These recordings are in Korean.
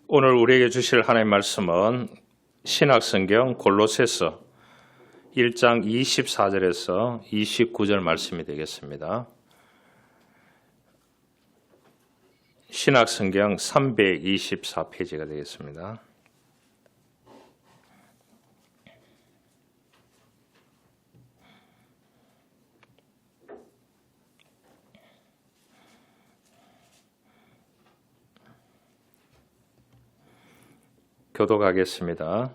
오늘 우리에게 주실 하나님의 말씀은 신약성경 골로새서 1장 24절에서 29절 말씀이 되겠습니다. 신약성경 324페이지가 되겠습니다. 교독하겠습니다.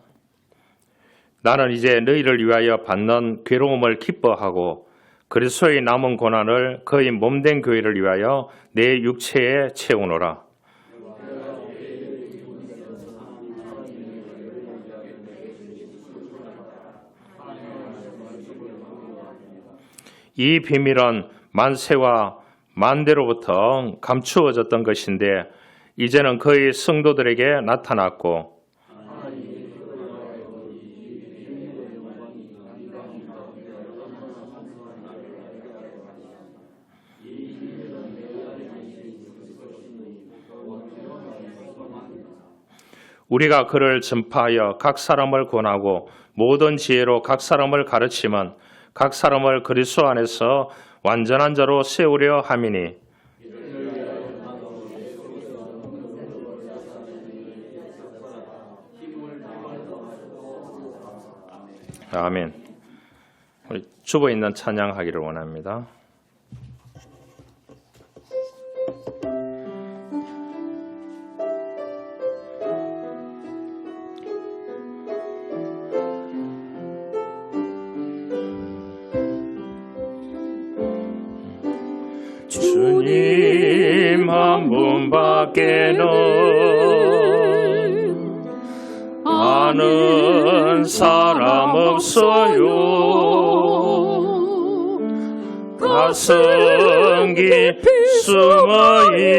나는 이제 너희를 위하여 받는 괴로움을 기뻐하고 그리스도의 남은 고난을 그의 몸된 교회를 위하여 내 육체에 채우노라. 이 비밀은 만세와 만대로부터 감추어졌던 것인데 이제는 그의 성도들에게 나타났고 우리가 그를 전파하여 각 사람을 권하고 모든 지혜로 각 사람을 가르치면 각 사람을 그리스도 안에서 완전한 자로 세우려 함이니 아멘. 우리 주보 있는 찬양하기를 원합니다. 주님 한 분밖에는 아는 사람 없어요. 가슴 깊이 숨어있는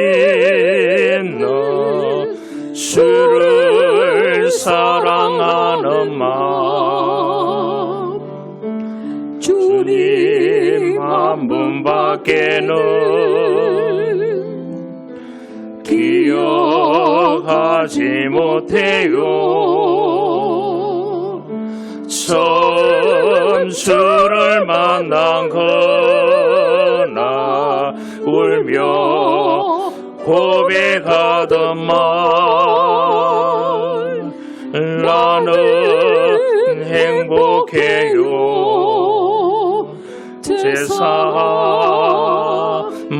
주를 사랑하는 마음 주님 한 분밖에는 기억하지 못해요. 처음 주를 만난 그날 울며 고백하던 말 나는 행복해요. 제사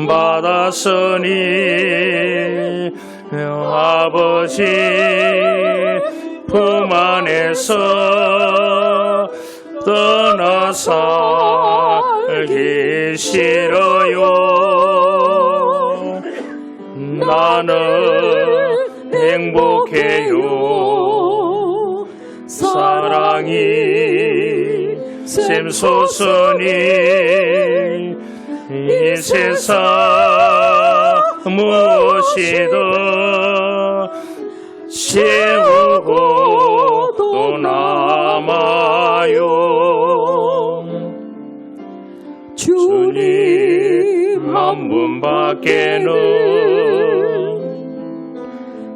받았으니 아버지 품 안에서 떠나 살기 싫어요. 나는 행복해요. 사랑이 샘솟으니 이 세상 무엇이든 채우고 또 남아요. 주님 한 분밖에는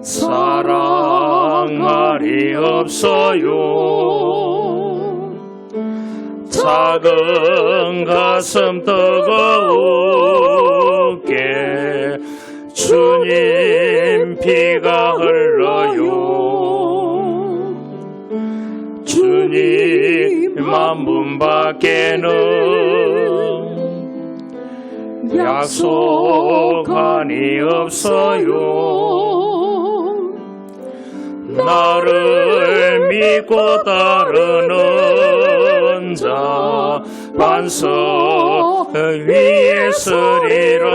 사랑할이 없어요. 작은 가슴 뜨거우게 주님 피가 흘러요. 주님 한 분밖에는 약속한이 없어요. 나를 믿고 따르는 자 반석 위에 서리라.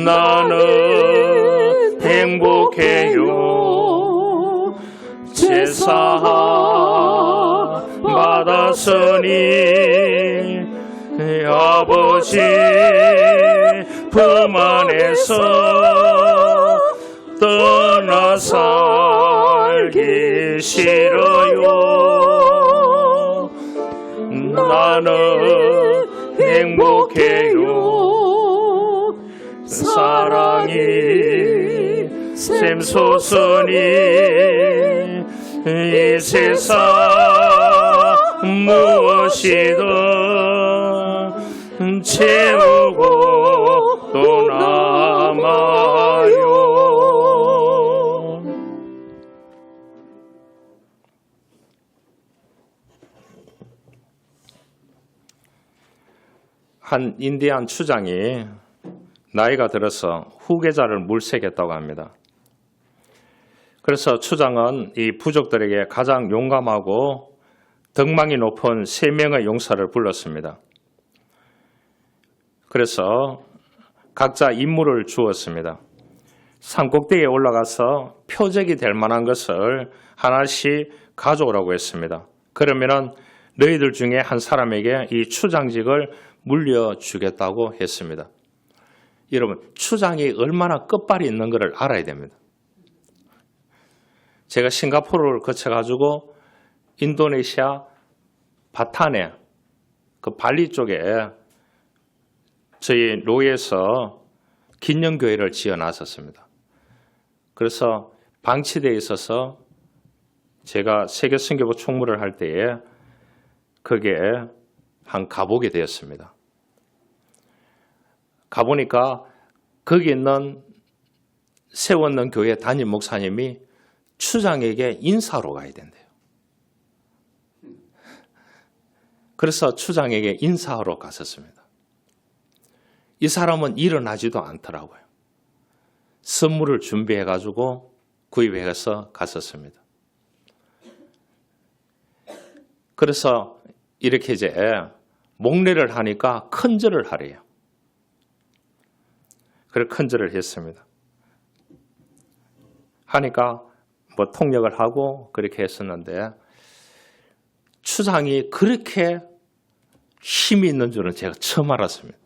나는 행복해요. 제사 받았으니 아버지 품 안에서 떠나 살기 싫어요. 나는 행복해요. 사랑이 샘솟으니 이 세상 무엇이든 채우고 또 남아요. 한 인디안 추장이 나이가 들어서 후계자를 물색했다고 합니다. 그래서 추장은 이 부족들에게 가장 용감하고 덕망이 높은 3명의 용사를 불렀습니다. 그래서 각자 임무를 주었습니다. 산꼭대기에 올라가서 표적이 될 만한 것을 하나씩 가져오라고 했습니다. 그러면은 너희들 중에 한 사람에게 이 추장직을 물려주겠다고 했습니다. 여러분, 추장이 얼마나 끝발이 있는 것을 알아야 됩니다. 제가 싱가포르를 거쳐가지고 인도네시아 바탄에 그 발리 쪽에 저희 로에서 긴영교회를 지어놨었습니다. 그래서 방치되어 있어서 제가 세계선교부 총무를 할 때에 거기에 가보게 되었습니다. 가보니까 거기 있는 세웠는 교회 담임 목사님이 추장에게 인사하러 가야 된대요. 그래서 추장에게 인사하러 갔었습니다. 이 사람은 일어나지도 않더라고요. 선물을 준비해가지고 구입해서 갔었습니다. 그래서 이렇게 이제 목례를 하니까 큰절을 하래요. 그래 큰절을 했습니다. 하니까 뭐 통역을 하고 그렇게 했었는데 추장이 그렇게 힘이 있는 줄은 제가 처음 알았습니다.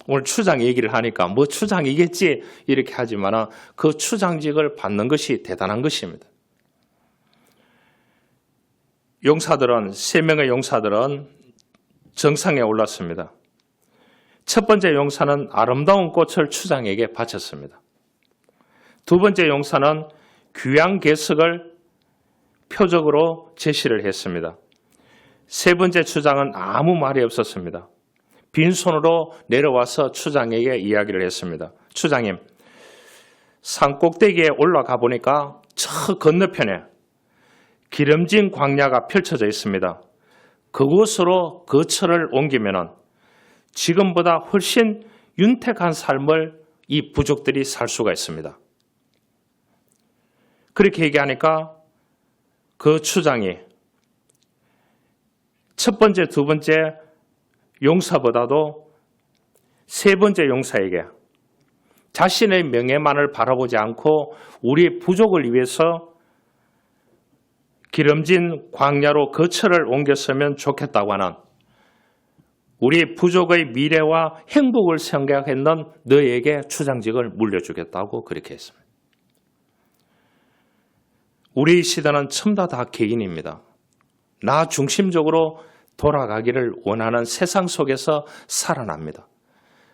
오늘 추장 얘기를 하니까 뭐 추장이겠지 이렇게 하지만 그 추장직을 받는 것이 대단한 것입니다. 용사들은 3명의 용사들은 정상에 올랐습니다. 첫 번째 용사는 아름다운 꽃을 추장에게 바쳤습니다. 두 번째 용사는 귀한 개석을 표적으로 제시를 했습니다. 세 번째 추장은 아무 말이 없었습니다. 빈손으로 내려와서 추장에게 이야기를 했습니다. 추장님, 산꼭대기에 올라가 보니까 저 건너편에 기름진 광야가 펼쳐져 있습니다. 그곳으로 거처를 옮기면 지금보다 훨씬 윤택한 삶을 이 부족들이 살 수가 있습니다. 그렇게 얘기하니까 그 추장이 첫 번째, 두 번째 용사보다도 세 번째 용사에게 자신의 명예만을 바라보지 않고 우리 부족을 위해서 기름진 광야로 거처를 옮겼으면 좋겠다고 하는 우리 부족의 미래와 행복을 생각했는 너에게 추장직을 물려주겠다고 그렇게 했습니다. 우리 시대는 전부 다 개인입니다. 나 중심적으로 돌아가기를 원하는 세상 속에서 살아납니다.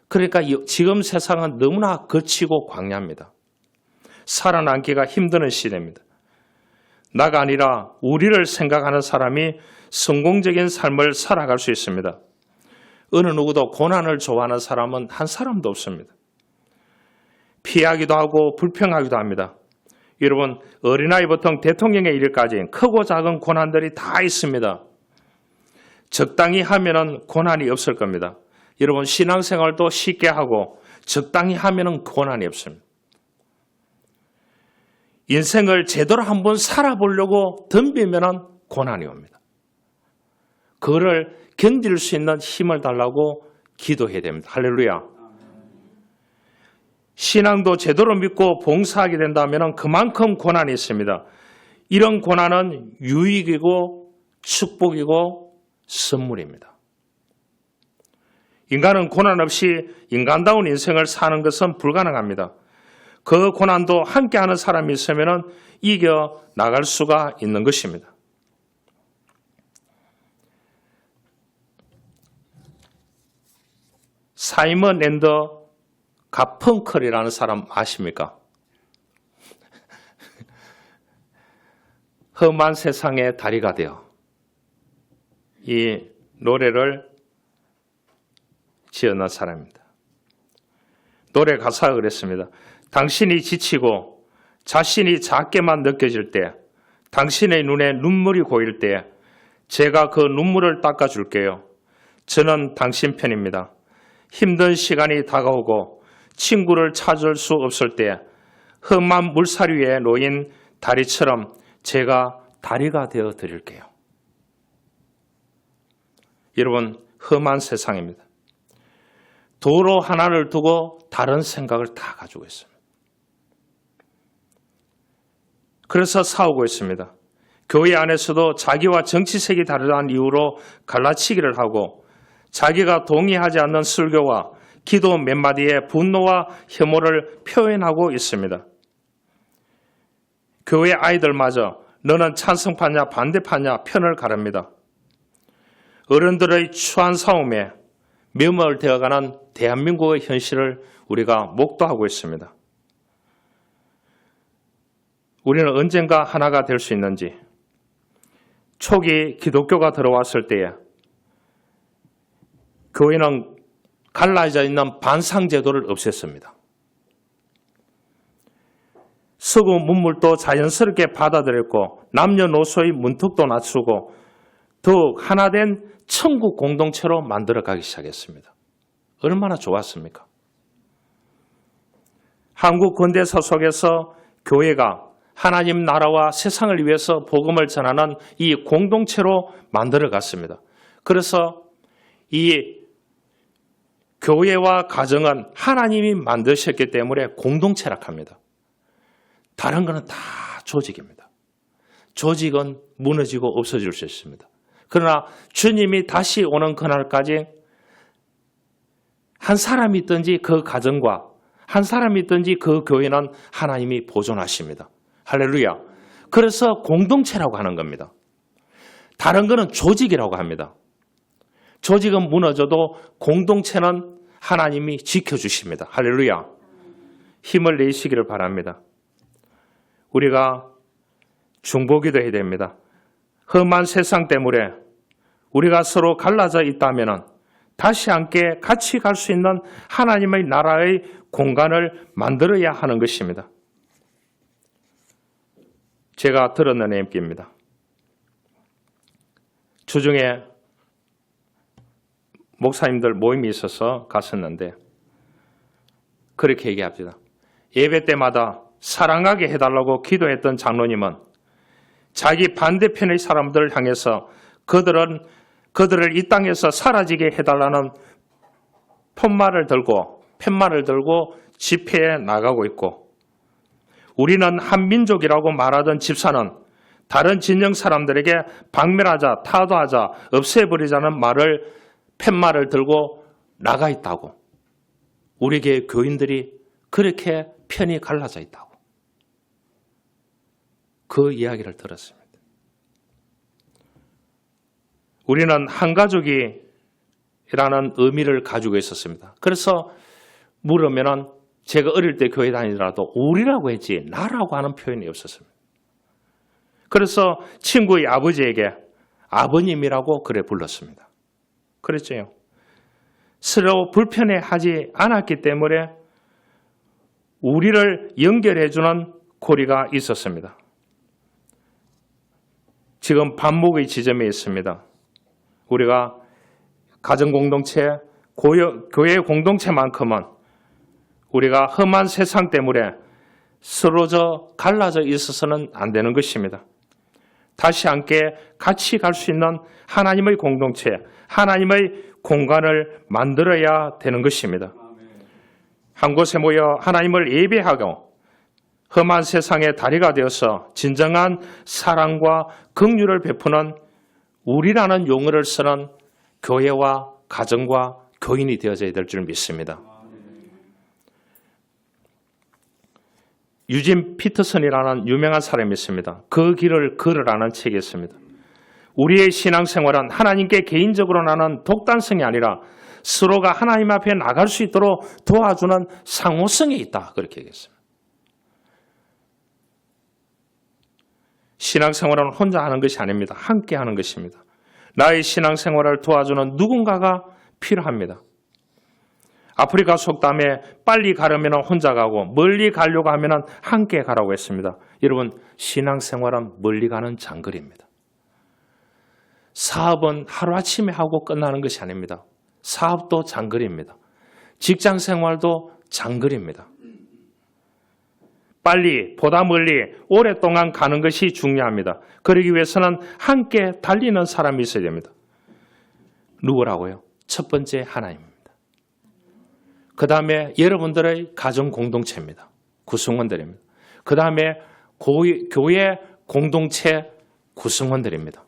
그러니까 지금 세상은 너무나 거치고 광야입니다. 살아남기가 힘든 시대입니다. 나가 아니라 우리를 생각하는 사람이 성공적인 삶을 살아갈 수 있습니다. 어느 누구도 고난을 좋아하는 사람은 한 사람도 없습니다. 피하기도 하고 불평하기도 합니다. 여러분, 어린아이부터 대통령에 이르기까지 크고 작은 고난들이 다 있습니다. 적당히 하면은 고난이 없을 겁니다. 여러분, 신앙생활도 쉽게 하고 적당히 하면은 고난이 없습니다. 인생을 제대로 한번 살아보려고 덤비면은 고난이 옵니다. 그거를 견딜 수 있는 힘을 달라고 기도해야 됩니다. 할렐루야. 신앙도 제대로 믿고 봉사하게 된다면 그만큼 고난이 있습니다. 이런 고난은 유익이고 축복이고 선물입니다. 인간은 고난 없이 인간다운 인생을 사는 것은 불가능합니다. 그 고난도 함께하는 사람이 있으면 이겨 나갈 수가 있는 것입니다. 사이먼 앤더 가펑클이라는 사람 아십니까? 험한 세상의 다리가 되어 이 노래를 지어낸 사람입니다. 노래 가사가 그랬습니다. 당신이 지치고 자신이 작게만 느껴질 때, 당신의 눈에 눈물이 고일 때 제가 그 눈물을 닦아줄게요. 저는 당신 편입니다. 힘든 시간이 다가오고 친구를 찾을 수 없을 때 험한 물살 위에 놓인 다리처럼 제가 다리가 되어 드릴게요. 여러분, 험한 세상입니다. 도로 하나를 두고 다른 생각을 다 가지고 있습니다. 그래서 싸우고 있습니다. 교회 안에서도 자기와 정치색이 다르다는 이유로 갈라치기를 하고 자기가 동의하지 않는 설교와 기도 몇 마디에 분노와 혐오를 표현하고 있습니다. 교회 아이들마저 너는 찬성파냐 반대파냐 편을 가릅니다. 어른들의 추한 싸움에 매몰되어가는 대한민국의 현실을 우리가 목도하고 있습니다. 우리는 언젠가 하나가 될 수 있는지, 초기 기독교가 들어왔을 때에 교회는 갈라져 있는 반상제도를 없앴습니다. 서구 문물도 자연스럽게 받아들였고 남녀노소의 문턱도 낮추고 더욱 하나된 천국 공동체로 만들어가기 시작했습니다. 얼마나 좋았습니까? 한국 근대사 속에서 교회가 하나님 나라와 세상을 위해서 복음을 전하는 이 공동체로 만들어갔습니다. 그래서 이 교회와 가정은 하나님이 만드셨기 때문에 공동체라 합니다. 다른 것은 다 조직입니다. 조직은 무너지고 없어질 수 있습니다. 그러나 주님이 다시 오는 그날까지 한 사람이 있든지 그 가정과 한 사람이 있든지 그 교회는 하나님이 보존하십니다. 할렐루야. 그래서 공동체라고 하는 겁니다. 다른 것은 조직이라고 합니다. 조직은 무너져도 공동체는 하나님이 지켜주십니다. 할렐루야. 힘을 내시기를 바랍니다. 우리가 중보기도 해야 됩니다. 험한 세상 때문에 우리가 서로 갈라져 있다면 다시 함께 같이 갈 수 있는 하나님의 나라의 공간을 만들어야 하는 것입니다. 제가 들었는 얘기입니다. 주중에 목사님들 모임이 있어서 갔었는데 그렇게 얘기합니다. 예배 때마다 사랑하게 해달라고 기도했던 장로님은 자기 반대편의 사람들을 향해서 그들을 이 땅에서 사라지게 해달라는 팻말을 들고 집회에 나가고 있고, 우리는 한 민족이라고 말하던 집사는 다른 진영 사람들에게 박멸하자, 타도하자, 없애버리자는 팻말을 들고 나가 있다고. 우리 교회 교인들이 그렇게 편이 갈라져 있다고. 그 이야기를 들었습니다. 우리는 한 가족이라는 의미를 가지고 있었습니다. 그래서 물으면 제가 어릴 때 교회 다니더라도 우리라고 했지 나라고 하는 표현이 없었습니다. 그래서 친구의 아버지에게 아버님이라고 그래 불렀습니다. 그랬죠. 서로 불편해하지 않았기 때문에 우리를 연결해주는 고리가 있었습니다. 지금 반목의 지점에 있습니다. 우리가 가정공동체, 교회 공동체만큼은 우리가 험한 세상 때문에 서로 갈라져 있어서는 안 되는 것입니다. 다시 함께 같이 갈 수 있는 하나님의 공동체, 하나님의 공간을 만들어야 되는 것입니다. 한 곳에 모여 하나님을 예배하고 험한 세상의 다리가 되어서 진정한 사랑과 긍휼을 베푸는 우리라는 용어를 쓰는 교회와 가정과 교인이 되어져야 될 줄 믿습니다. 유진 피터슨이라는 유명한 사람이 있습니다. 그 길을 걸으라는 책이 있습니다. 우리의 신앙생활은 하나님께 개인적으로 나는 독단성이 아니라 서로가 하나님 앞에 나갈 수 있도록 도와주는 상호성이 있다. 그렇게 얘기했습니다. 신앙생활은 혼자 하는 것이 아닙니다. 함께 하는 것입니다. 나의 신앙생활을 도와주는 누군가가 필요합니다. 아프리카 속담에 빨리 가려면 혼자 가고 멀리 가려고 하면 함께 가라고 했습니다. 여러분, 신앙생활은 멀리 가는 장거리입니다. 사업은 하루아침에 하고 끝나는 것이 아닙니다. 사업도 장거리입니다. 직장생활도 장거리입니다. 빨리, 보다 멀리, 오랫동안 가는 것이 중요합니다. 그러기 위해서는 함께 달리는 사람이 있어야 됩니다. 누구라고요? 첫 번째 하나님입니다. 그 다음에 여러분들의 가정 공동체입니다. 구성원들입니다. 그 다음에 교회 공동체 구성원들입니다.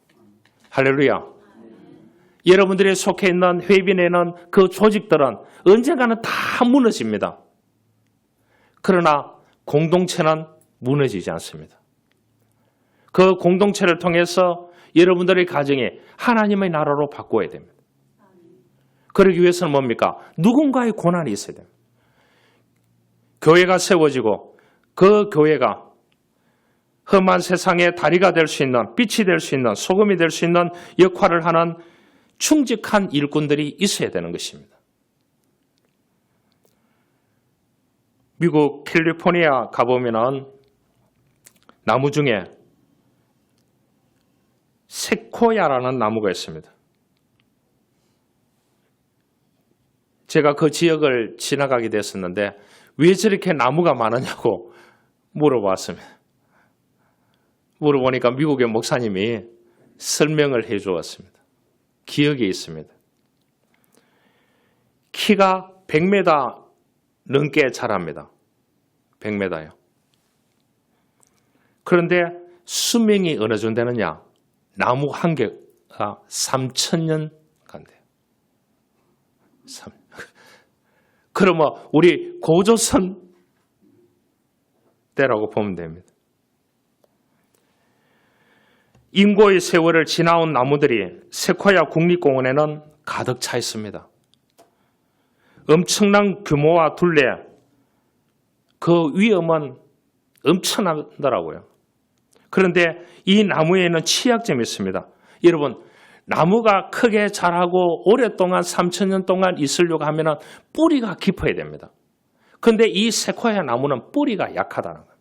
할렐루야. 여러분들이 속해 있는 회빈에는 그 조직들은 언젠가는 다 무너집니다. 그러나 공동체는 무너지지 않습니다. 그 공동체를 통해서 여러분들의 가정이 하나님의 나라로 바꿔야 됩니다. 그러기 위해서는 뭡니까? 누군가의 고난이 있어야 됩니다. 교회가 세워지고 그 교회가 험한 세상의 다리가 될 수 있는, 빛이 될 수 있는, 소금이 될 수 있는 역할을 하는 충직한 일꾼들이 있어야 되는 것입니다. 미국 캘리포니아 가보면은 나무 중에 세코야라는 나무가 있습니다. 제가 그 지역을 지나가게 됐었는데 왜 저렇게 나무가 많으냐고 물어봤습니다. 물어보니까 미국의 목사님이 설명을 해 주었습니다. 기억에 있습니다. 키가 100m 넘게 자랍니다. 100m요. 그런데 수명이 어느 정도 되느냐? 나무 한 개가 3,000년 간대요. 그러면 우리 고조선 때라고 보면 됩니다. 인고의 세월을 지나온 나무들이 세코야 국립공원에는 가득 차 있습니다. 엄청난 규모와 둘레, 그 위험은 엄청나더라고요. 그런데 이 나무에는 취약점이 있습니다. 여러분, 나무가 크게 자라고 오랫동안 3,000년 동안 있으려고 하면 뿌리가 깊어야 됩니다. 그런데 이 세코야 나무는 뿌리가 약하다는 거예요.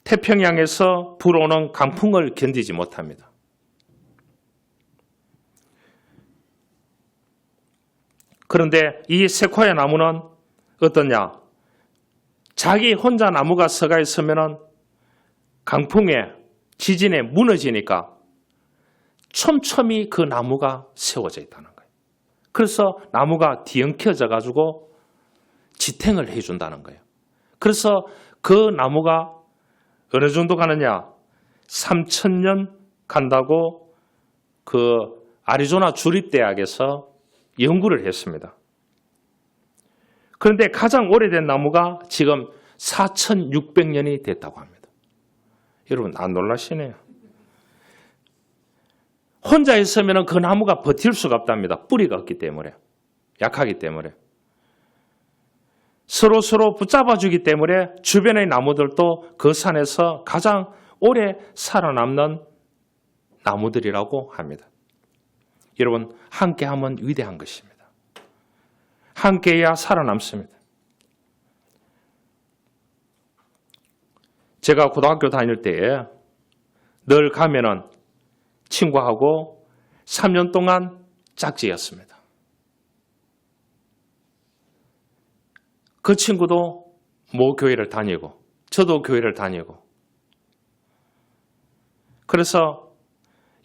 태평양에서 불어오는 강풍을 견디지 못합니다. 그런데 이 세코야 나무는 어떠냐? 자기 혼자 나무가 서가 있으면 강풍에 지진에 무너지니까 촘촘히 그 나무가 세워져 있다는 거예요. 그래서 나무가 뒤엉켜져 가지고 지탱을 해준다는 거예요. 그래서 그 나무가 어느 정도 가느냐? 3,000년 간다고 그 아리조나 주립대학에서 연구를 했습니다. 그런데 가장 오래된 나무가 지금 4,600년이 됐다고 합니다. 여러분, 안 놀라시네요. 혼자 있으면 그 나무가 버틸 수가 없답니다. 뿌리가 없기 때문에. 약하기 때문에. 서로 붙잡아주기 때문에 주변의 나무들도 그 산에서 가장 오래 살아남는 나무들이라고 합니다. 여러분, 함께하면 위대한 것입니다. 함께해야 살아남습니다. 제가 고등학교 다닐 때에 늘 가면은 친구하고 3년 동안 짝지였습니다. 그 친구도 모교회를 다니고 저도 교회를 다니고 그래서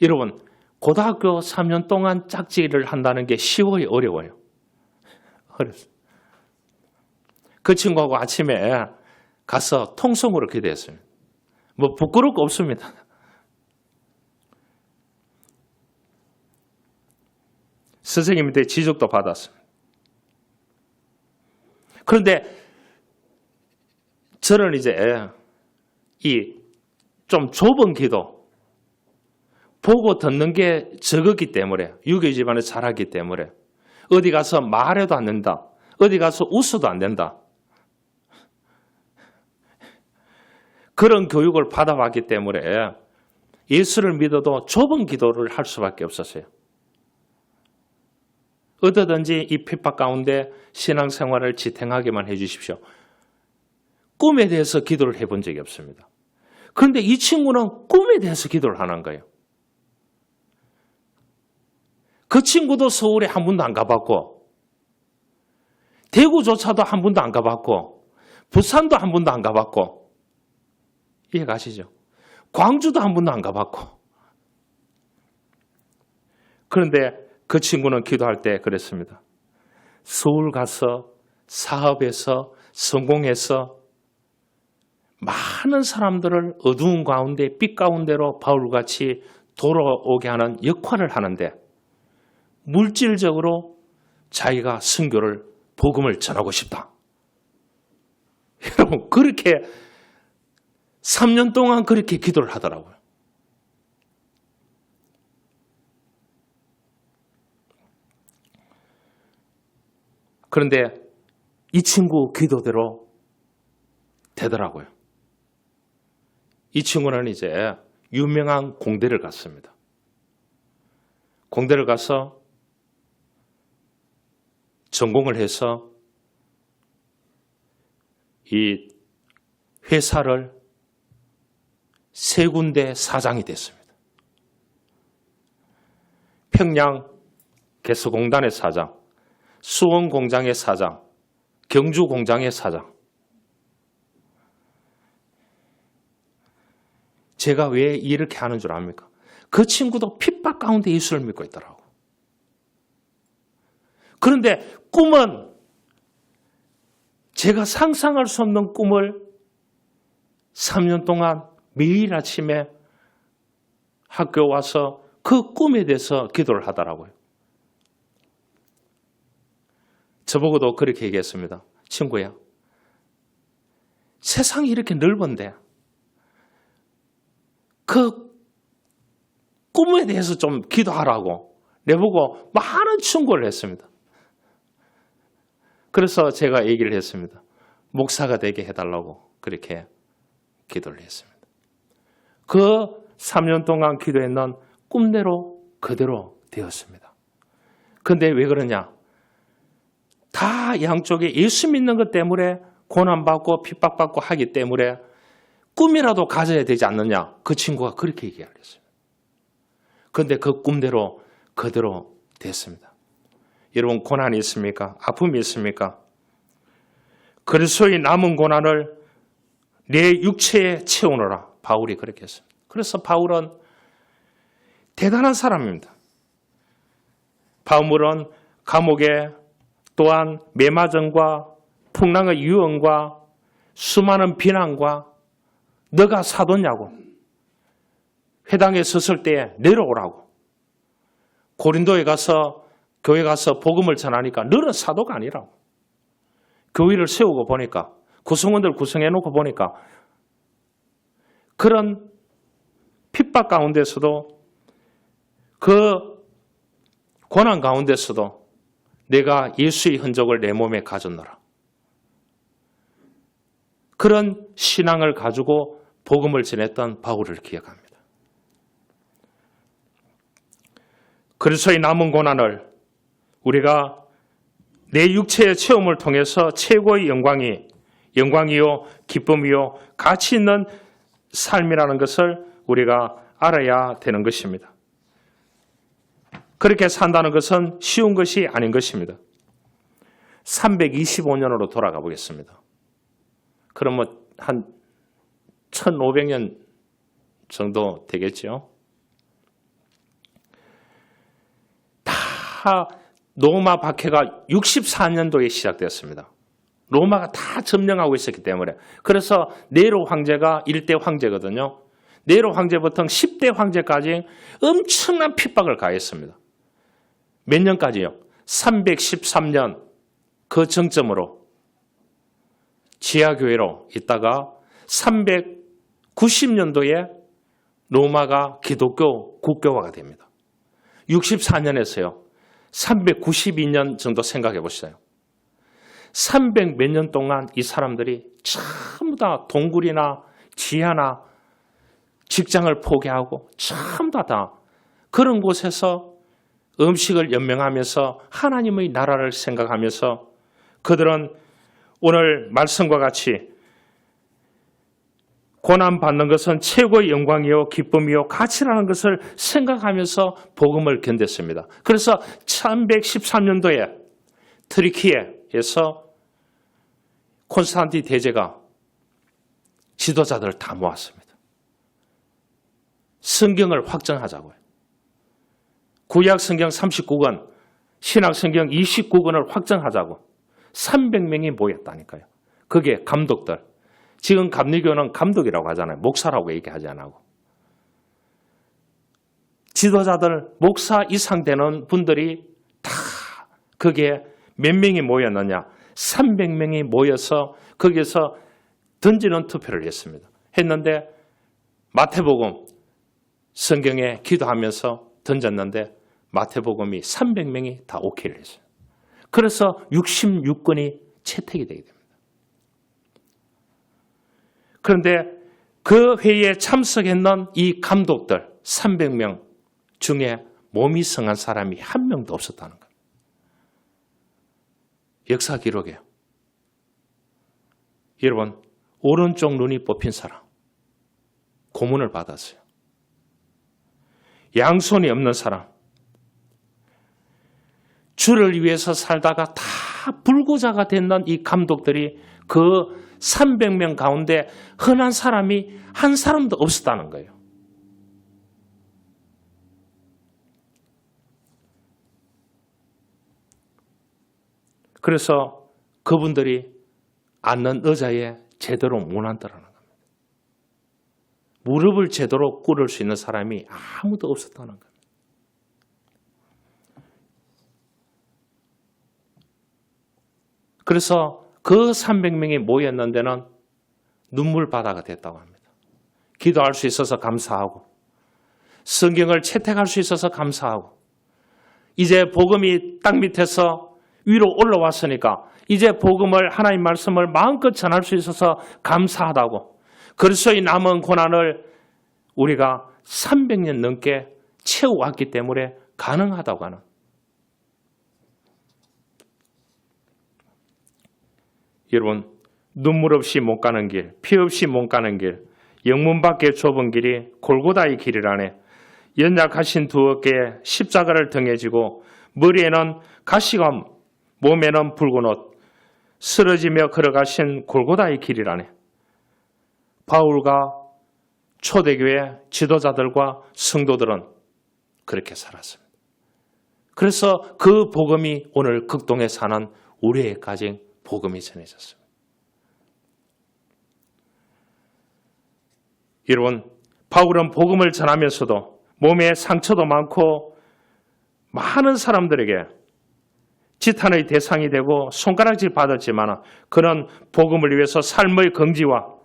여러분 고등학교 3년 동안 짝지를 한다는 게 쉬워요, 어려워요? 어렵습니다. 그 친구하고 아침에 가서 통성으로 기도했습니다. 뭐 부끄러울 거 없습니다. 선생님한테 지적도 받았습니다. 그런데 저는 이제 이 좀 좁은 기도 보고 듣는 게 적었기 때문에 유교 집안을 자랐기 때문에 어디 가서 말해도 안 된다. 어디 가서 웃어도 안 된다. 그런 교육을 받아왔기 때문에 예수를 믿어도 좁은 기도를 할 수밖에 없었어요. 어떠든지 이 핍박 가운데 신앙생활을 지탱하게만 해주십시오. 꿈에 대해서 기도를 해본 적이 없습니다. 그런데 이 친구는 꿈에 대해서 기도를 하는 거예요. 그 친구도 서울에 한 번도 안 가봤고, 대구조차도 한 번도 안 가봤고, 부산도 한 번도 안 가봤고, 이해 가시죠? 광주도 한 번도 안 가봤고. 그런데 그 친구는 기도할 때 그랬습니다. 서울 가서 사업에서 성공해서 많은 사람들을 어두운 가운데 빛 가운데로 바울같이 돌아오게 하는 역할을 하는데 물질적으로 자기가 선교를 복음을 전하고 싶다. 여러분 그렇게 3년 동안 그렇게 기도를 하더라고요. 그런데 이 친구 기도대로 되더라고요. 이 친구는 이제 유명한 공대를 갔습니다. 공대를 가서 전공을 해서 이 회사를 3군데 사장이 됐습니다. 평양 개수공단의 사장, 수원공장의 사장, 경주공장의 사장. 제가 왜 이렇게 하는 줄 압니까? 그 친구도 핍박 가운데 예수를 믿고 있더라고. 그런데 꿈은 제가 상상할 수 없는 꿈을 3년 동안 매일 아침에 학교 와서 그 꿈에 대해서 기도를 하더라고요. 저보고도 그렇게 얘기했습니다. 친구야, 세상이 이렇게 넓은데 그 꿈에 대해서 좀 기도하라고 내보고 많은 충고를 했습니다. 그래서 제가 얘기를 했습니다. 목사가 되게 해달라고 그렇게 기도를 했습니다. 그 3년 동안 기도했는 꿈대로 그대로 되었습니다. 그런데 왜 그러냐? 다 양쪽에 예수 믿는 것 때문에 고난받고 핍박받고 하기 때문에 꿈이라도 가져야 되지 않느냐? 그 친구가 그렇게 얘기하겠어요. 그런데 그 꿈대로 그대로 됐습니다. 여러분 고난이 있습니까? 아픔이 있습니까? 그리스도의 남은 고난을 내 육체에 채우노라. 바울이 그렇게 했습니다. 그래서 바울은 대단한 사람입니다. 바울은 감옥에 또한 매맞음과 풍랑의 유언과 수많은 비난과 너가 사도냐고 회당에 섰을 때 내려오라고 고린도에 가서 교회 가서 복음을 전하니까 너는 사도가 아니라고 교회를 세우고 보니까 구성원들 구성해놓고 보니까 그런 핍박 가운데서도 그 고난 가운데서도 내가 예수의 흔적을 내 몸에 가졌노라. 그런 신앙을 가지고 복음을 전했던 바울을 기억합니다. 그리스도의 남은 고난을 우리가 내 육체의 체험을 통해서 최고의 영광이요 기쁨이요 가치 있는 삶이라는 것을 우리가 알아야 되는 것입니다. 그렇게 산다는 것은 쉬운 것이 아닌 것입니다. 325년으로 돌아가 보겠습니다. 그러면 한 1500년 정도 되겠죠. 다 로마 박해가 64년도에 시작되었습니다. 로마가 다 점령하고 있었기 때문에. 그래서 네로 황제가 1대 황제거든요. 네로 황제부터 10대 황제까지 엄청난 핍박을 가했습니다. 몇 년까지요? 313년 그 정점으로 지하교회로 있다가 390년도에 로마가 기독교 국교화가 됩니다. 64년에서요. 392년 정도 생각해 보세요. 300 몇 년 동안 이 사람들이 전부 다 동굴이나 지하나 직장을 포기하고 전부 다 그런 곳에서 음식을 연명하면서 하나님의 나라를 생각하면서 그들은 오늘 말씀과 같이 고난받는 것은 최고의 영광이요 기쁨이요 가치라는 것을 생각하면서 복음을 견뎠습니다. 그래서 1113년도에 트리키에에서 콘스탄틴 대제가 지도자들을 다 모았습니다. 성경을 확정하자고요. 구약 성경 39권, 신약 성경 29권을 확정하자고 300명이 모였다니까요. 그게 감독들. 지금 감리교는 감독이라고 하잖아요. 목사라고 얘기하지 않고. 지도자들, 목사 이상 되는 분들이 다 그게 몇 명이 모였느냐. 300명이 모여서 거기서 던지는 투표를 했는데 마태복음 성경에 기도하면서 던졌는데 마태복음이 300명이 다 오케이를 했어요. 그래서 66권이 채택이 되게 됩니다. 그런데 그 회의에 참석했는 이 감독들 300명 중에 몸이 성한 사람이 한 명도 없었다는 겁니다. 역사 기록이에요. 여러분, 오른쪽 눈이 뽑힌 사람 고문을 받았어요. 양손이 없는 사람 주를 위해서 살다가 다 불구자가 됐는 이 감독들이 그 300명 가운데 흔한 사람이 한 사람도 없었다는 거예요. 그래서 그분들이 앉는 의자에 제대로 못 앉더라는 겁니다. 무릎을 제대로 꿇을 수 있는 사람이 아무도 없었다는 겁니다. 그래서 그 300명이 모였는 데는 눈물바다가 됐다고 합니다. 기도할 수 있어서 감사하고 성경을 채택할 수 있어서 감사하고 이제 복음이 땅 밑에서 위로 올라왔으니까 이제 복음을 하나님 말씀을 마음껏 전할 수 있어서 감사하다고 그리스도의 남은 고난을 우리가 300년 넘게 채워왔기 때문에 가능하다고 하는 여러분 눈물 없이 못 가는 길, 피 없이 못 가는 길, 영문 밖에 좁은 길이 골고다의 길이라네. 연약하신 두 어깨에 십자가를 등에 지고 머리에는 가시검, 몸에는 붉은 옷, 쓰러지며 걸어가신 골고다의 길이라네. 바울과 초대교회 지도자들과 성도들은 그렇게 살았습니다. 그래서 그 복음이 오늘 극동에 사는 우리에까지 복음이 전해졌습니다. 여러분, 바울은 복음을 전하면서도 몸에 상처도 많고 많은 사람들에게 지탄의 대상이 되고 손가락질 받았지만 그는 복음을 위해서 삶의 긍지와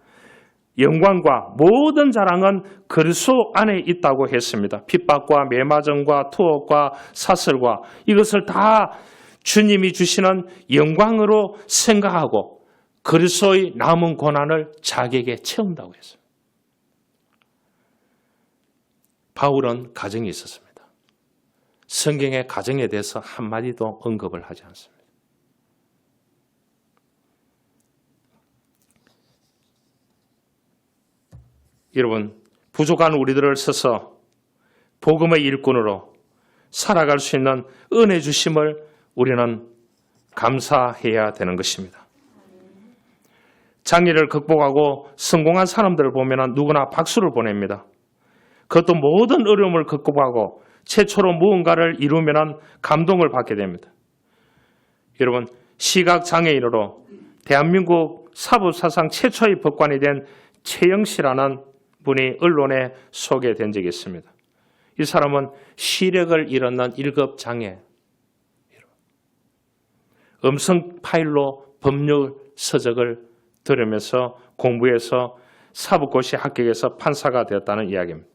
영광과 모든 자랑은 그리스도 안에 있다고 했습니다. 핍박과 매맞음과 투옥과 사슬과 이것을 다 주님이 주시는 영광으로 생각하고 그리스도의 남은 고난을 자기에게 채운다고 했습니다. 바울은 가정이 있었습니다. 성경의 가정에 대해서 한마디도 언급을 하지 않습니다. 여러분, 부족한 우리들을 써서 복음의 일꾼으로 살아갈 수 있는 은혜 주심을 우리는 감사해야 되는 것입니다. 장애를 극복하고 성공한 사람들을 보면 누구나 박수를 보냅니다. 그것도 모든 어려움을 극복하고 최초로 무언가를 이루면 감동을 받게 됩니다. 여러분, 시각장애인으로 대한민국 사법사상 최초의 법관이 된 최영씨라는 분이 언론에 소개된 적이 있습니다. 이 사람은 시력을 잃었는 1급 장애, 음성 파일로 법률 서적을 들으면서 공부해서 사법고시 합격해서 판사가 되었다는 이야기입니다.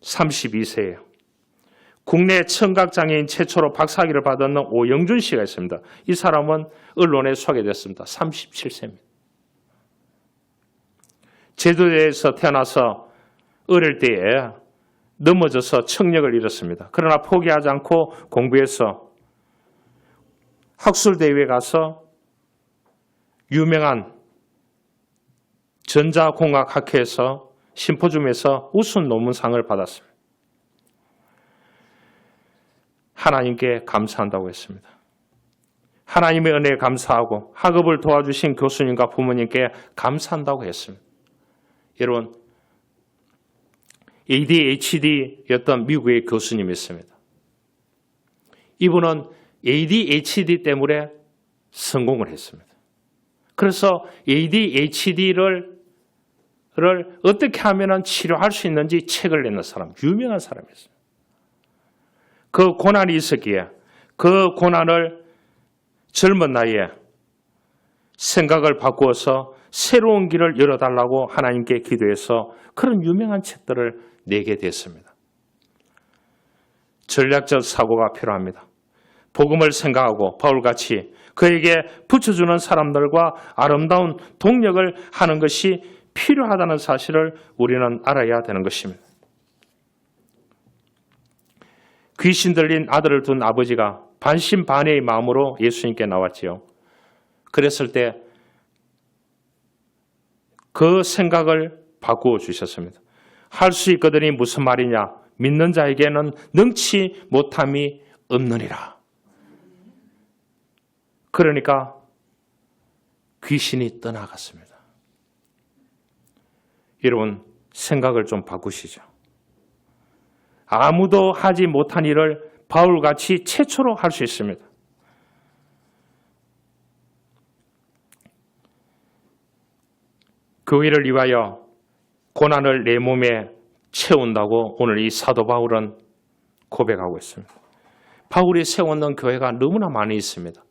32세예요. 국내 청각장애인 최초로 박사학위를 받은 오영준 씨가 있습니다. 이 사람은 언론에 소개됐습니다. 37세입니다. 제주도에서 태어나서 어릴 때에 넘어져서 청력을 잃었습니다. 그러나 포기하지 않고 공부해서 학술대회에 가서 유명한 전자공학학회에서 심포지움에서 우수 논문상을 받았습니다. 하나님께 감사한다고 했습니다. 하나님의 은혜에 감사하고 학업을 도와주신 교수님과 부모님께 감사한다고 했습니다. 여러분, ADHD였던 미국의 교수님이었습니다. 이분은 ADHD 때문에 성공을 했습니다. 그래서 ADHD를 어떻게 하면 치료할 수 있는지 책을 내는 사람, 유명한 사람이었습니다. 그 고난이 있었기에 그 고난을 젊은 나이에 생각을 바꾸어서 새로운 길을 열어달라고 하나님께 기도해서 그런 유명한 책들을 내게 됐습니다. 전략적 사고가 필요합니다. 복음을 생각하고 바울같이 그에게 붙여주는 사람들과 아름다운 동력을 하는 것이 필요하다는 사실을 우리는 알아야 되는 것입니다. 귀신 들린 아들을 둔 아버지가 반신반의의 마음으로 예수님께 나왔지요. 그랬을 때 그 생각을 바꾸어 주셨습니다. 할 수 있거든이 무슨 말이냐? 믿는 자에게는 능치 못함이 없느니라. 그러니까 귀신이 떠나갔습니다. 여러분, 생각을 좀 바꾸시죠. 아무도 하지 못한 일을 바울같이 최초로 할 수 있습니다. 교회를 위하여 고난을 내 몸에 채운다고 오늘 이 사도 바울은 고백하고 있습니다. 바울이 세웠는 교회가 너무나 많이 있습니다.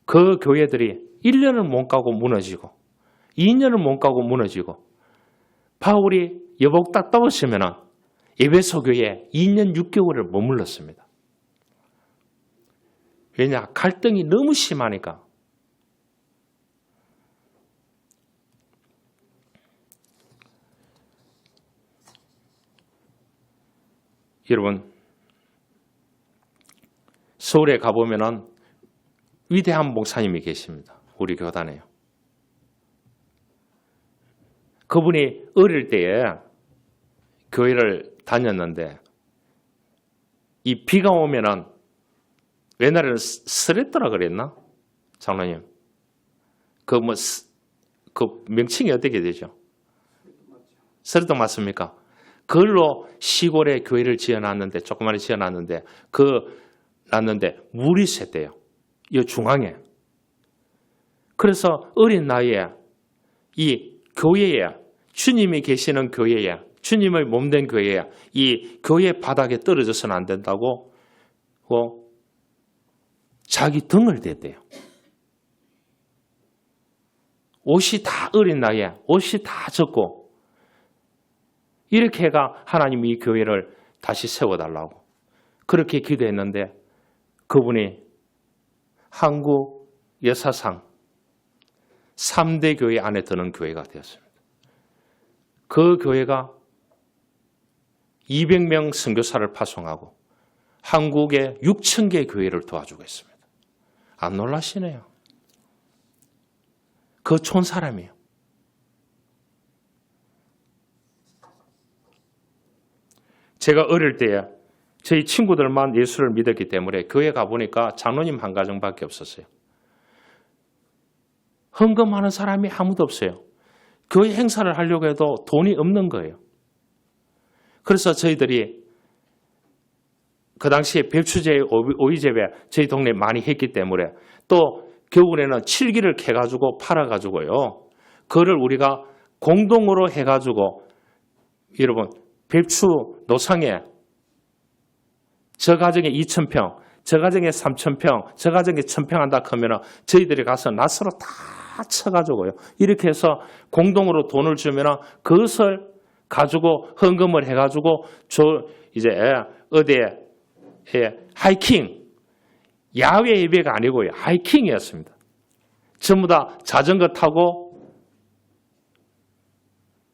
그 교회들이 1년을 못 가고 무너지고 2년을 못 가고 무너지고 바울이 여복 딱 떠었으면 에베소 교회에 2년 6개월을 머물렀습니다. 왜냐? 갈등이 너무 심하니까. 여러분, 서울에 가보면 위대한 목사님이 계십니다. 우리 교단에요. 그분이 어릴 때에 교회를 다녔는데 이 비가 오면은 옛날에는 스레터라 그랬나? 장로님. 그 명칭이 어떻게 되죠? 스레터 맞습니까? 그걸로 시골에 교회를 지어놨는데, 조그마한 지어놨는데, 놨는데, 물이 샜대요. 이 중앙에. 그래서 어린 나이에 이 교회에, 주님이 계시는 교회에, 주님의 몸된 교회에, 이 교회 바닥에 떨어져서는 안 된다고, 자기 등을 댔대요. 옷이 다 어린 나이에, 옷이 다 젖고, 이렇게 해가 하나님이 이 교회를 다시 세워달라고 그렇게 기도했는데 그분이 한국 역사상 3대 교회 안에 드는 교회가 되었습니다. 그 교회가 200명 선교사를 파송하고 한국의 6,000개 교회를 도와주고 있습니다. 안 놀라시네요. 그 촌사람이에요. 제가 어릴 때에 저희 친구들만 예수를 믿었기 때문에 교회 가보니까 장로님 한 가정밖에 없었어요. 헌금하는 사람이 아무도 없어요. 교회 행사를 하려고 해도 돈이 없는 거예요. 그래서 저희들이 그 당시에 배추제, 오이제배 저희 동네에 많이 했기 때문에 또 겨울에는 칠기를 캐가지고 팔아가지고요. 그거를 우리가 공동으로 해가지고 여러분 배추 노상에 저 가정에 2,000평, 저 가정에 3,000평, 저 가정에 1,000평 한다 하면 저희들이 가서 낫으로 다 쳐가지고요. 이렇게 해서 공동으로 돈을 주면 그것을 가지고 헌금을 해가지고 이제 어디에 하이킹, 야외 예배가 아니고요. 하이킹이었습니다. 전부 다 자전거 타고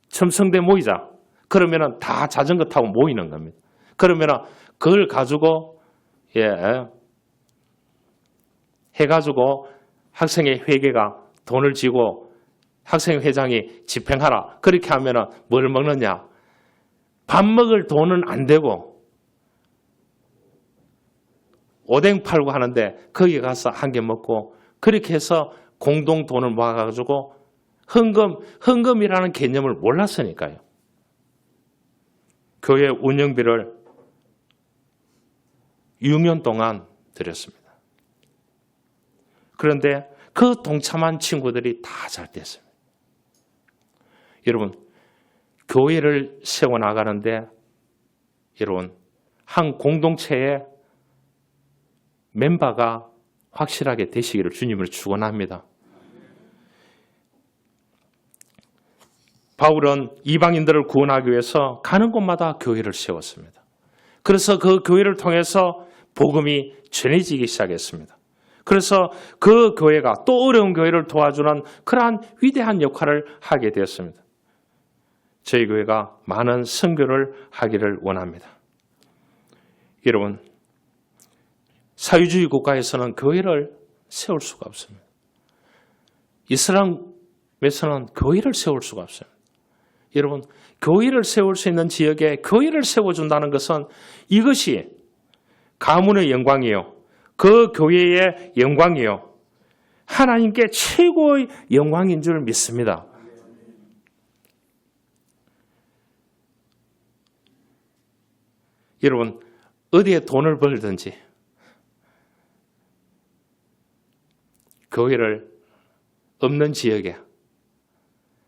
첨성대 모이자. 그러면은 다 자전거 타고 모이는 겁니다. 그러면은 그걸 가지고 해가지고 학생회 회계가 돈을 쥐고 학생회장이 집행하라. 그렇게 하면은 뭘 먹느냐? 밥 먹을 돈은 안 되고 오뎅 팔고 하는데 거기 가서 한 개 먹고 그렇게 해서 공동 돈을 모아가지고 헌금이라는 개념을 몰랐으니까요. 교회 운영비를 6년 동안 드렸습니다. 그런데 그 동참한 친구들이 다 잘 됐습니다. 여러분, 교회를 세워나가는데 여러분, 한 공동체의 멤버가 확실하게 되시기를 주님을 축원합니다. 바울은 이방인들을 구원하기 위해서 가는 곳마다 교회를 세웠습니다. 그래서 그 교회를 통해서 복음이 전해지기 시작했습니다. 그래서 그 교회가 또 어려운 교회를 도와주는 그러한 위대한 역할을 하게 되었습니다. 저희 교회가 많은 선교를 하기를 원합니다. 여러분, 사회주의 국가에서는 교회를 세울 수가 없습니다. 이슬람에서는 교회를 세울 수가 없어요. 여러분, 교회를 세울 수 있는 지역에 교회를 세워준다는 것은 이것이 가문의 영광이요. 그 교회의 영광이요. 하나님께 최고의 영광인 줄 믿습니다. 여러분, 어디에 돈을 벌든지 교회를 없는 지역에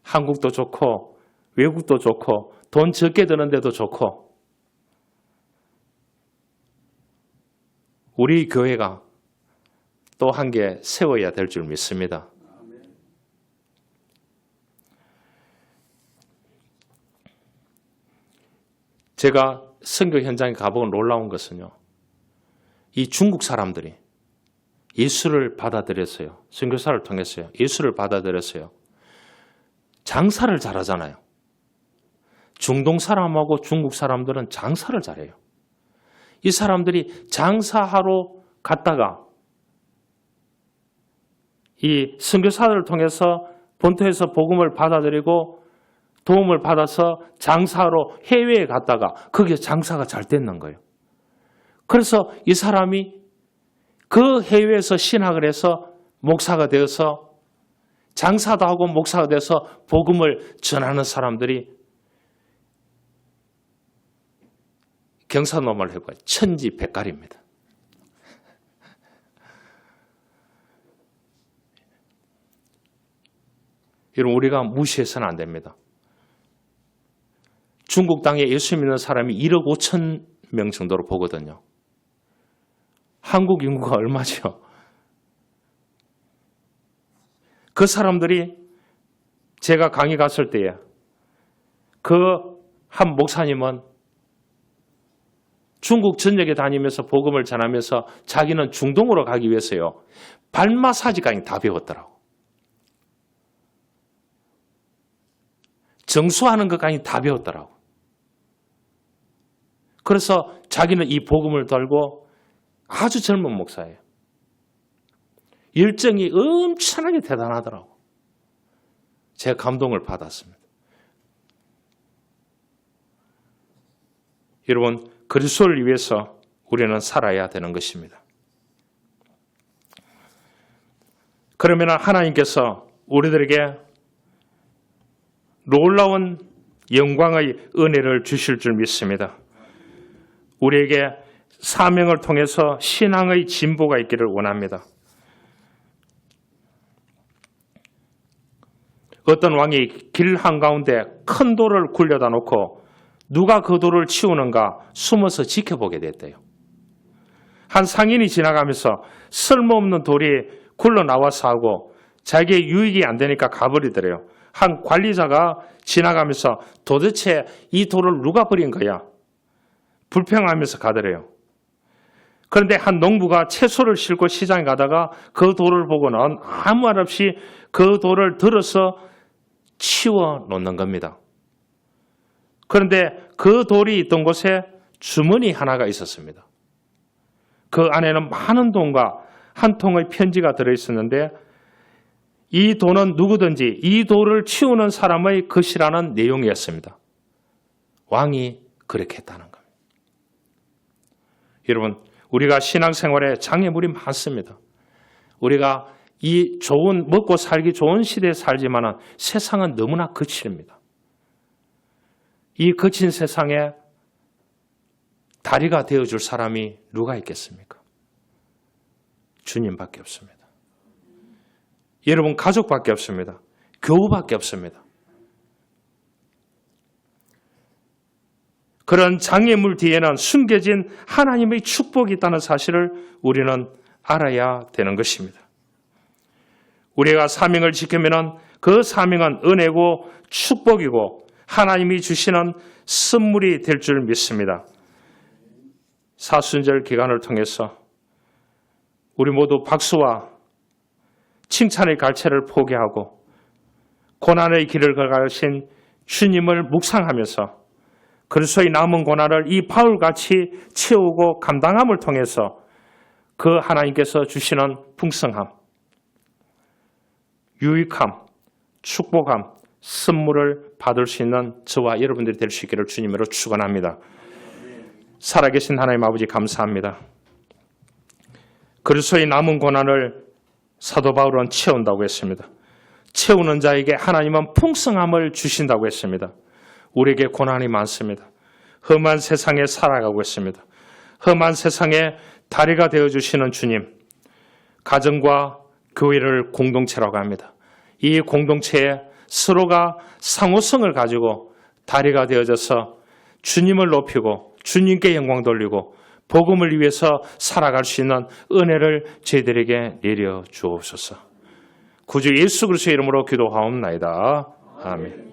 한국도 좋고 외국도 좋고 돈 적게 드는 데도 좋고 우리 교회가 또 한 개 세워야 될 줄 믿습니다. 제가 선교 현장에 가보고 놀라운 것은요. 이 중국 사람들이 예수를 받아들였어요. 선교사를 통했어요. 예수를 받아들였어요. 장사를 잘하잖아요. 중동 사람하고 중국 사람들은 장사를 잘해요. 이 사람들이 장사하러 갔다가 이 선교사를 통해서 본토에서 복음을 받아들이고 도움을 받아서 장사로 해외에 갔다가 거기서 장사가 잘 됐는 거예요. 그래서 이 사람이 그 해외에서 신학을 해서 목사가 되어서 장사도 하고 목사가 돼서 복음을 전하는 사람들이 경사노말 해봐요. 천지백갈입니다. 여러분, 우리가 무시해서는 안 됩니다. 중국 땅에 예수 믿는 사람이 1억 5천 명 정도로 보거든요. 한국 인구가 얼마죠? 그 사람들이 제가 강의 갔을 때에 그 한 목사님은 중국 전역에 다니면서 복음을 전하면서 자기는 중동으로 가기 위해서요. 발 마사지까지 다 배웠더라고. 정수하는 것까지 다 배웠더라고. 그래서 자기는 이 복음을 달고 아주 젊은 목사예요. 열정이 엄청나게 대단하더라고. 제가 감동을 받았습니다. 여러분, 그리스도를 위해서 우리는 살아야 되는 것입니다. 그러면 하나님께서 우리들에게 놀라운 영광의 은혜를 주실 줄 믿습니다. 우리에게 사명을 통해서 신앙의 진보가 있기를 원합니다. 어떤 왕이 길 한가운데 큰 돌을 굴려다 놓고 누가 그 돌을 치우는가 숨어서 지켜보게 됐대요. 한 상인이 지나가면서 쓸모없는 돌이 굴러나와서 하고 자기의 유익이 안 되니까 가버리더래요. 한 관리자가 지나가면서 도대체 이 돌을 누가 버린 거야? 불평하면서 가더래요. 그런데 한 농부가 채소를 싣고 시장에 가다가 그 돌을 보고는 아무 말 없이 그 돌을 들어서 치워 놓는 겁니다. 그런데 그 돌이 있던 곳에 주머니 하나가 있었습니다. 그 안에는 많은 돈과 한 통의 편지가 들어있었는데 이 돈은 누구든지 이 돌을 치우는 사람의 것이라는 내용이었습니다. 왕이 그렇게 했다는 겁니다. 여러분, 우리가 신앙생활에 장애물이 많습니다. 우리가 이 좋은, 먹고 살기 좋은 시대에 살지만 세상은 너무나 거칠입니다. 이 거친 세상에 다리가 되어줄 사람이 누가 있겠습니까? 주님밖에 없습니다. 여러분 가족밖에 없습니다. 교우밖에 없습니다. 그런 장애물 뒤에는 숨겨진 하나님의 축복이 있다는 사실을 우리는 알아야 되는 것입니다. 우리가 사명을 지키면 그 사명은 은혜고 축복이고 하나님이 주시는 선물이 될 줄 믿습니다. 사순절 기간을 통해서 우리 모두 박수와 칭찬의 갈채를 포기하고 고난의 길을 걸어가신 주님을 묵상하면서 그리스도의 남은 고난을 이 바울같이 채우고 감당함을 통해서 그 하나님께서 주시는 풍성함, 유익함, 축복함, 선물을 받을 수 있는 저와 여러분들이 될 수 있기를 주님으로 축원합니다. 살아계신 하나님 아버지 감사합니다. 그리스도의 남은 고난을 사도 바울은 채운다고 했습니다. 채우는 자에게 하나님은 풍성함을 주신다고 했습니다. 우리에게 고난이 많습니다. 험한 세상에 살아가고 있습니다. 험한 세상에 다리가 되어주시는 주님, 가정과 교회를 공동체라고 합니다. 이 공동체에 서로가 상호성을 가지고 다리가 되어져서 주님을 높이고 주님께 영광 돌리고 복음을 위해서 살아갈 수 있는 은혜를 저희들에게 내려 주옵소서. 구주 예수 그리스도의 이름으로 기도하옵나이다. 아멘.